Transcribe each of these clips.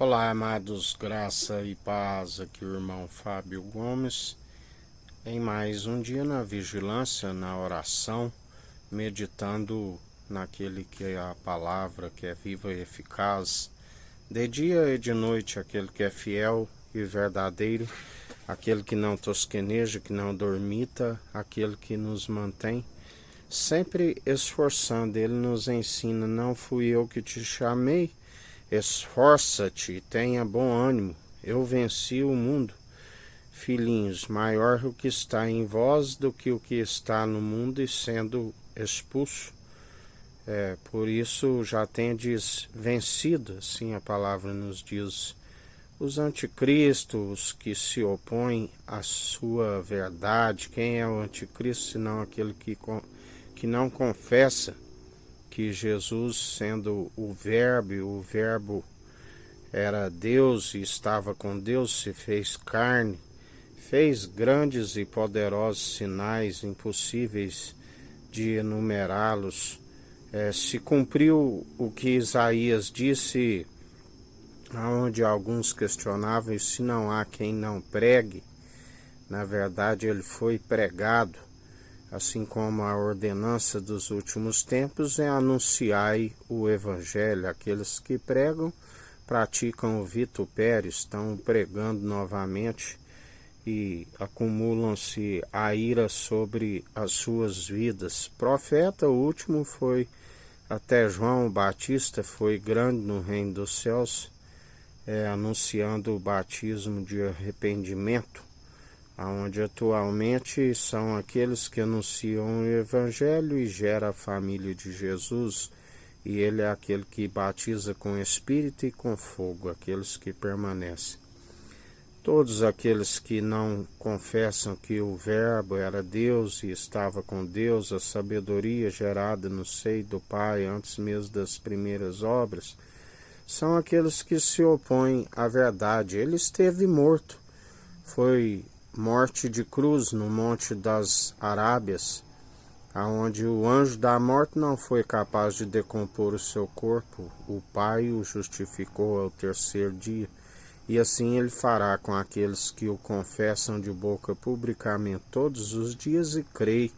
Olá, amados, graça e paz, aqui o irmão Fábio Gomes, em mais um dia na vigilância, na oração, meditando naquele que é a palavra, que é viva e eficaz, de dia e de noite, aquele que é fiel e verdadeiro, aquele que não tosqueneja, que não dormita, aquele que nos mantém sempre esforçando. Ele nos ensina: não fui eu que te chamei, esforça-te, tenha bom ânimo, eu venci o mundo. Filhinhos, maior o que está em vós do que o que está no mundo, e sendo expulso. Por isso já tendes vencido, assim a palavra nos diz. Os anticristos, os que se opõem à sua verdade. Quem é o anticristo senão aquele que não confessa que Jesus, sendo o Verbo era Deus e estava com Deus, se fez carne, fez grandes e poderosos sinais impossíveis de enumerá-los. Se cumpriu o que Isaías disse, onde alguns questionavam: e se não há quem não pregue? Na verdade, ele foi pregado, assim como a ordenança dos últimos tempos é: anunciai o evangelho. Aqueles que pregam praticam o vitupério, estão pregando novamente e acumulam-se a ira sobre as suas vidas. Profeta, o último foi até João Batista, foi grande no reino dos céus, anunciando o batismo de arrependimento, onde atualmente são aqueles que anunciam o evangelho e gera a família de Jesus. E ele é aquele que batiza com espírito e com fogo, aqueles que permanecem. Todos aqueles que não confessam que o Verbo era Deus e estava com Deus, a sabedoria gerada no seio do Pai antes mesmo das primeiras obras, são aqueles que se opõem à verdade. Ele esteve morto, foi morte de cruz no Monte das Arábias, aonde o anjo da morte não foi capaz de decompor o seu corpo. O Pai o justificou ao terceiro dia, e assim ele fará com aqueles que o confessam de boca publicamente todos os dias e creem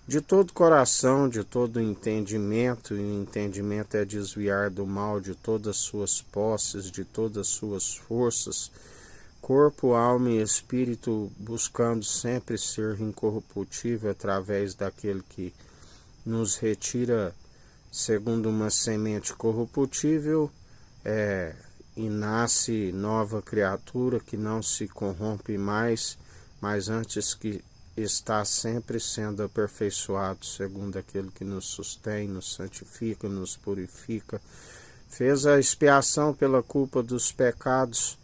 de todo coração, de todo entendimento. E o entendimento é desviar do mal de todas suas posses, de todas suas forças, corpo, alma e espírito, buscando sempre ser incorruptível através daquele que nos retira, segundo uma semente corruptível, e nasce nova criatura que não se corrompe mais, mas antes que está sempre sendo aperfeiçoado, segundo aquele que nos sustém, nos santifica, nos purifica, fez a expiação pela culpa dos pecados,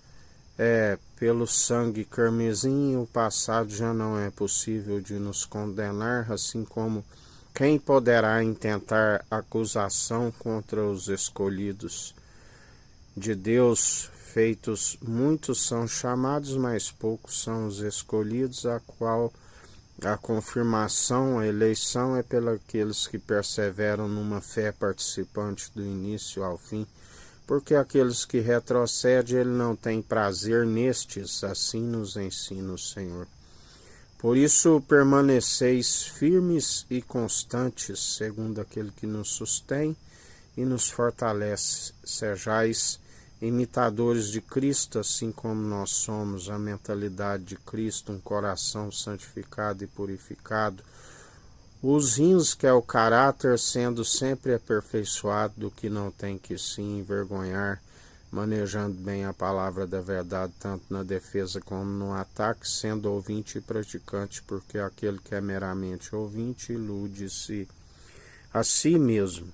pelo sangue carmesim. O passado já não é possível de nos condenar, assim como quem poderá intentar acusação contra os escolhidos de Deus. Feitos muitos são chamados, mas poucos são os escolhidos, a qual a confirmação, a eleição é pelos que perseveram numa fé participante do início ao fim. Porque aqueles que retrocedem, ele não tem prazer nestes, assim nos ensina o Senhor. Por isso permaneceis firmes e constantes, segundo aquele que nos sustém e nos fortalece. Sejais imitadores de Cristo, assim como nós somos. A mentalidade de Cristo, um coração santificado e purificado, os rins, que é o caráter, sendo sempre aperfeiçoado, do que não tem que se envergonhar, manejando bem a palavra da verdade, tanto na defesa como no ataque, sendo ouvinte e praticante, porque aquele que é meramente ouvinte ilude-se a si mesmo.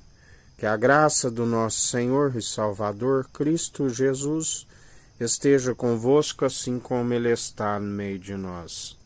Que a graça do nosso Senhor e Salvador, Cristo Jesus, esteja convosco, assim como Ele está no meio de nós.